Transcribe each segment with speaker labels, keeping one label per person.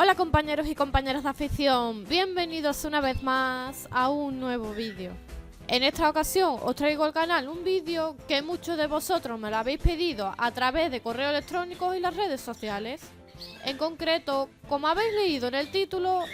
Speaker 1: Hola compañeros y compañeras de afición, bienvenidos una vez más a un nuevo vídeo. En esta ocasión os traigo al canal un vídeo que muchos de vosotros me lo habéis pedido a través de correo electrónico y las redes sociales. En concreto, como habéis leído en el título,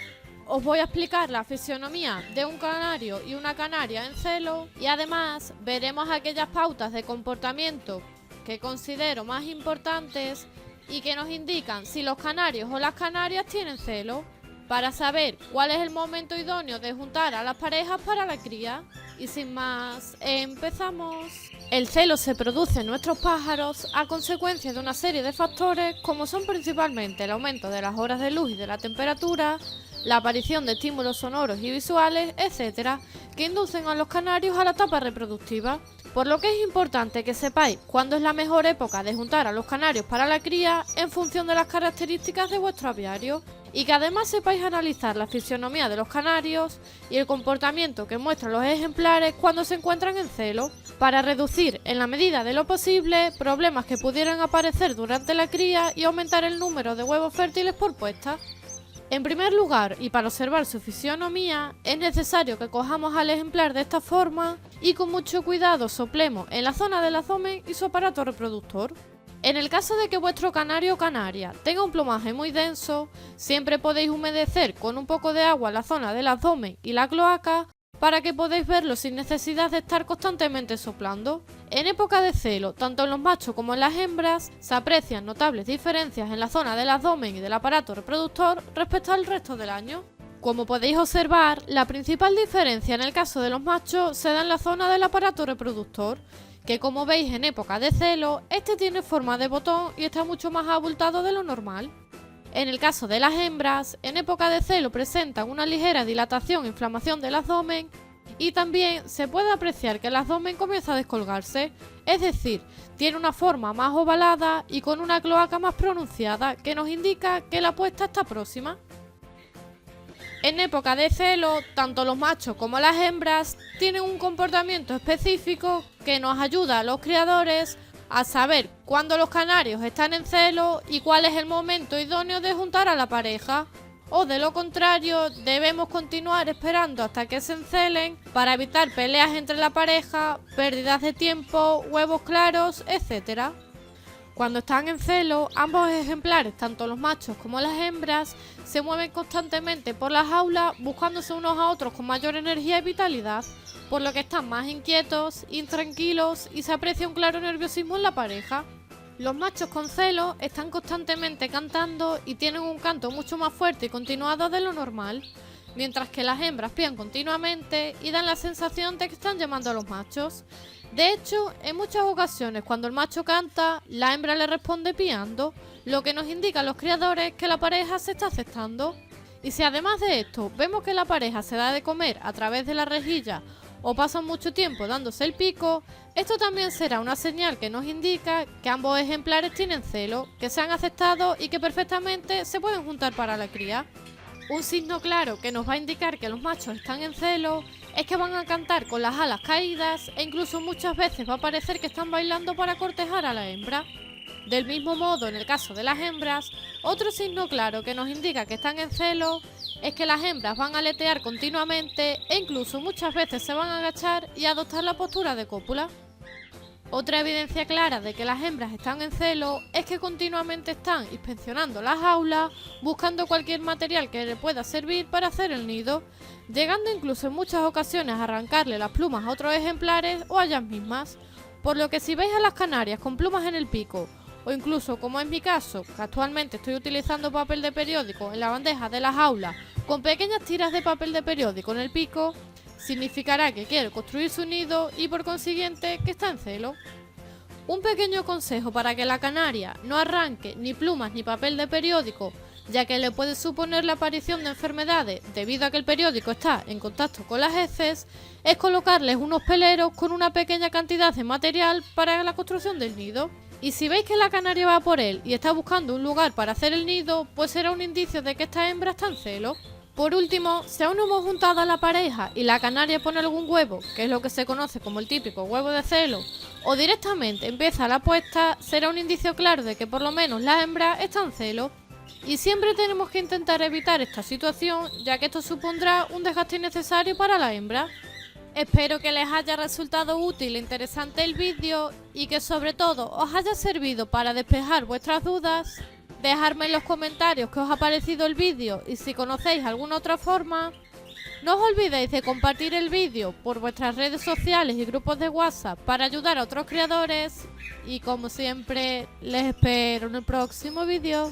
Speaker 1: os voy a explicar la fisionomía de un canario y una canaria en celo y además veremos aquellas pautas de comportamiento que considero más importantes y que nos indican si los canarios o las canarias tienen celo, para saber cuál es el momento idóneo de juntar a las parejas para la cría. Y sin más, empezamos. El celo se produce en nuestros pájaros a consecuencia de una serie de factores como son principalmente el aumento de las horas de luz y de la temperatura, la aparición de estímulos sonoros y visuales, etc., que inducen a los canarios a la etapa reproductiva, por lo que es importante que sepáis cuándo es la mejor época de juntar a los canarios para la cría en función de las características de vuestro aviario, y que además sepáis analizar la fisionomía de los canarios y el comportamiento que muestran los ejemplares cuando se encuentran en celo, para reducir en la medida de lo posible problemas que pudieran aparecer durante la cría y aumentar el número de huevos fértiles por puesta. En primer lugar, y para observar su fisionomía, es necesario que cojamos al ejemplar de esta forma y con mucho cuidado soplemos en la zona del abdomen y su aparato reproductor. En el caso de que vuestro canario o canaria tenga un plumaje muy denso, siempre podéis humedecer con un poco de agua la zona del abdomen y la cloaca para que podáis verlo sin necesidad de estar constantemente soplando. En época de celo, tanto en los machos como en las hembras, se aprecian notables diferencias en la zona del abdomen y del aparato reproductor respecto al resto del año. Como podéis observar, la principal diferencia en el caso de los machos se da en la zona del aparato reproductor, que como veis en época de celo, este tiene forma de botón y está mucho más abultado de lo normal. En el caso de las hembras, en época de celo presentan una ligera dilatación e inflamación del abdomen y también se puede apreciar que el abdomen comienza a descolgarse, es decir, tiene una forma más ovalada y con una cloaca más pronunciada que nos indica que la puesta está próxima. En época de celo, tanto los machos como las hembras tienen un comportamiento específico que nos ayuda a los criadores a saber cuándo los canarios están en celo y cuál es el momento idóneo de juntar a la pareja, o de lo contrario debemos continuar esperando hasta que se encelen para evitar peleas entre la pareja, pérdidas de tiempo, huevos claros, etc. Cuando están en celo, ambos ejemplares, tanto los machos como las hembras, se mueven constantemente por la jaula buscándose unos a otros con mayor energía y vitalidad, por lo que están más inquietos, intranquilos y se aprecia un claro nerviosismo en la pareja. Los machos con celo están constantemente cantando y tienen un canto mucho más fuerte y continuado de lo normal, mientras que las hembras pían continuamente y dan la sensación de que están llamando a los machos. De hecho, en muchas ocasiones cuando el macho canta, la hembra le responde piando, lo que nos indica a los criadores que la pareja se está aceptando. Y si además de esto vemos que la pareja se da de comer a través de la rejilla o pasan mucho tiempo dándose el pico, esto también será una señal que nos indica que ambos ejemplares tienen celo, que se han aceptado y que perfectamente se pueden juntar para la cría. Un signo claro que nos va a indicar que los machos están en celo es que van a cantar con las alas caídas e incluso muchas veces va a parecer que están bailando para cortejar a la hembra. Del mismo modo, en el caso de las hembras, otro signo claro que nos indica que están en celo es que las hembras van a aletear continuamente e incluso muchas veces se van a agachar y adoptar la postura de cópula. Otra evidencia clara de que las hembras están en celo es que continuamente están inspeccionando las jaulas, buscando cualquier material que le pueda servir para hacer el nido, llegando incluso en muchas ocasiones a arrancarle las plumas a otros ejemplares o a ellas mismas. Por lo que si veis a las canarias con plumas en el pico, o incluso como es mi caso, que actualmente estoy utilizando papel de periódico en la bandeja de la jaula con pequeñas tiras de papel de periódico en el pico, significará que quiere construir su nido y por consiguiente que está en celo. Un pequeño consejo para que la canaria no arranque ni plumas ni papel de periódico, ya que le puede suponer la aparición de enfermedades debido a que el periódico está en contacto con las heces, es colocarles unos peleros con una pequeña cantidad de material para la construcción del nido. Y si veis que la canaria va por él y está buscando un lugar para hacer el nido, pues será un indicio de que esta hembra está en celo. Por último, si aún no hemos juntado a la pareja y la canaria pone algún huevo, que es lo que se conoce como el típico huevo de celo, o directamente empieza la puesta, será un indicio claro de que por lo menos la hembra está en celo. Y siempre tenemos que intentar evitar esta situación, ya que esto supondrá un desgaste innecesario para la hembra. Espero que les haya resultado útil e interesante el vídeo y que sobre todo os haya servido para despejar vuestras dudas. Dejadme en los comentarios qué os ha parecido el vídeo y si conocéis alguna otra forma. No os olvidéis de compartir el vídeo por vuestras redes sociales y grupos de WhatsApp para ayudar a otros creadores. Y como siempre, les espero en el próximo vídeo.